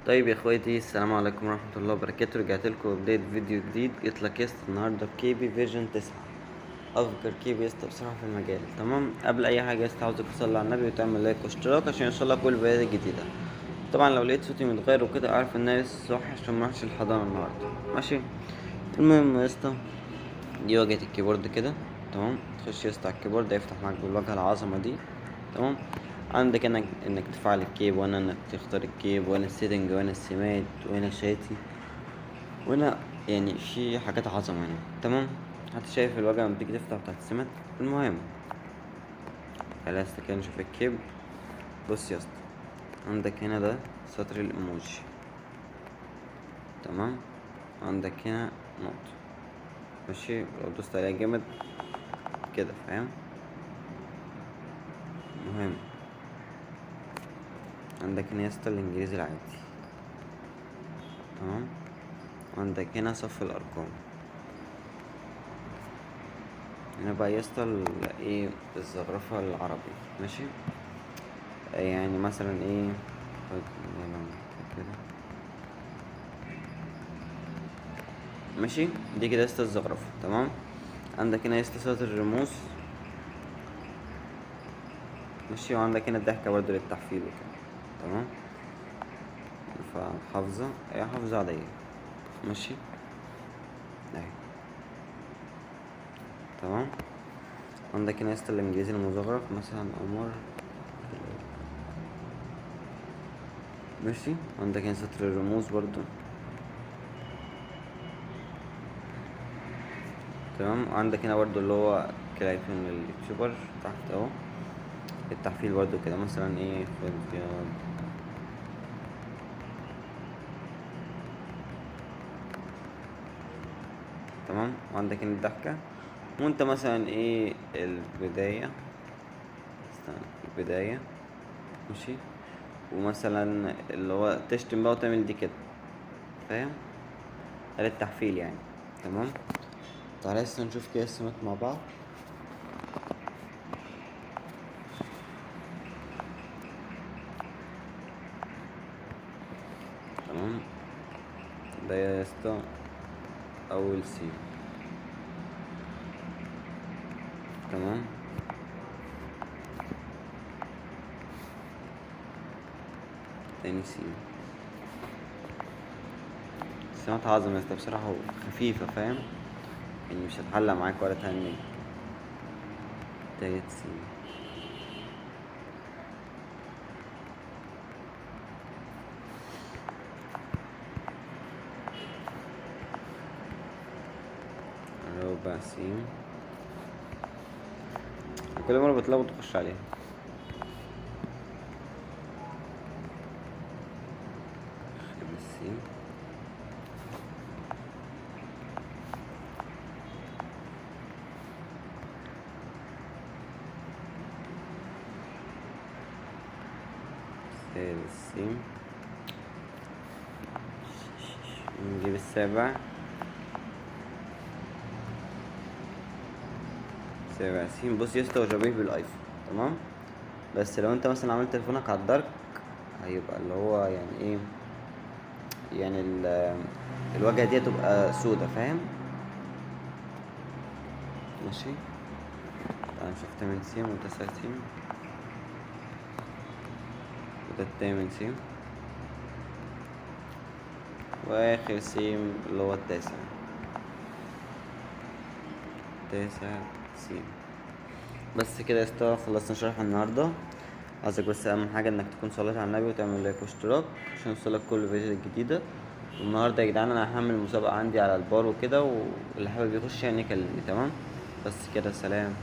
طيب يا اخواتي، السلام عليكم ورحمة الله وبركاته. رجعت لكم بداية فيديو جديد. جيت لك يسطا النهارده بكيبي فيجن 9، افجر كيبي يسطا بصراحة في المجال. تمام، قبل اي حاجة يسطا عاوزك تصلي على النبي وتعمل لايك واشتراك عشان يوصلك كل الفيديوهات الجديدة. طبعا لو لقيت صوتي متغير وكده اعرف ان انا لسه صاحي عشان مروحش الحضانة النهارده. ماشي. المهم يسطا، دي واجهة الكيبورد كده. تمام، تخش يسطا على الكيبورد هيفتح معاك بالواجهة العظمة دي. تمام. عندك انك تفعل الكيب، وانا انك تختار الكيب، وانا السيتنج، وانا السمات، وانا شاتي، وانا يعني في حاجات عظمة يعني. تمام. حتى شايف الواجهة لما تيجي تفتح بتاعت السمات. المهم، خلاص كده نشوف الكيب. بص يا اسطى، عندك هنا ده سطر الايموجي. تمام. عندك هنا نقطة. ماشي، لو دوست عليها جامد كده، فاهم؟ مهم. عندك هنا يا اسطى الانجليزي العادي. تمام. عندك هنا صف الارقام. هنا بقى يا اسطى ايه، الزخرفة العربي. ماشي. يعني مثلا ايه، يلا كده. ماشي. دي كده يسطا الزخرفة. تمام. عندك هنا يسطا صوت الرموز. ماشي. وعندك هنا الضحكة برضه للتحفيز وكده. تمام. فحافظة، هي حافظة عادية. ماشي. اهي. تمام. عندك هنا يسطا الانجليزي المزخرف، مثلا قمر. ماشي. عندك هنا سطر الرموز برضه. تمام. عندك هنا برضه اللي هو كلايكون اليوتيوبر تحت اهو، التحفيل برضه كده، مثلا ايه خد. تمام. وعندك هنا الضحكة، وانت مثلا ايه البداية. استنى، البداية. ماشي. ومثلا اللي هو تشتم بقى وتعمل دي كده، فاهم؟ ده التحفيل يعني. تمام. تعالى لسه نشوف كده السمات مع بعض. تمام. ده يا اسطى اول سين. تمام. تاني سين. السمات عظمة يا اسطى بصراحة، خفيفة، فاهم؟ يعني مش هتحلق معاك ولا تهنيك. تالت سين. ربع سين. كل مرة بتلخبط تخش عليها. خامس سين. سادس سين. نجيب السابع. سابع سين. بص يا اسطى، هو شبيه بالايفون. تمام. بس لو انت مثلا عملت تليفونك على الدارك، هيبقى اللي هو يعني ايه، يعني الواجهة دي هتبقى سودة، فاهم؟ ماشي. تعال نشوف 8 سيم و9 سيم، وده التامن سيم، واخر سيم اللي هو التاسع. تاسع سيم. بس كده يا اسطى خلصنا شرح النهارده. عايزك بس اهم حاجه انك تكون صليت على النبي وتعمل لايك واشتراك عشان يوصلك كل الفيديوهات الجديده. والنهارده يا جدعان انا هعمل مسابقه عندي على البار وكده، واللي حابب يخش يعني يكلمني. تمام. بس كده، سلام.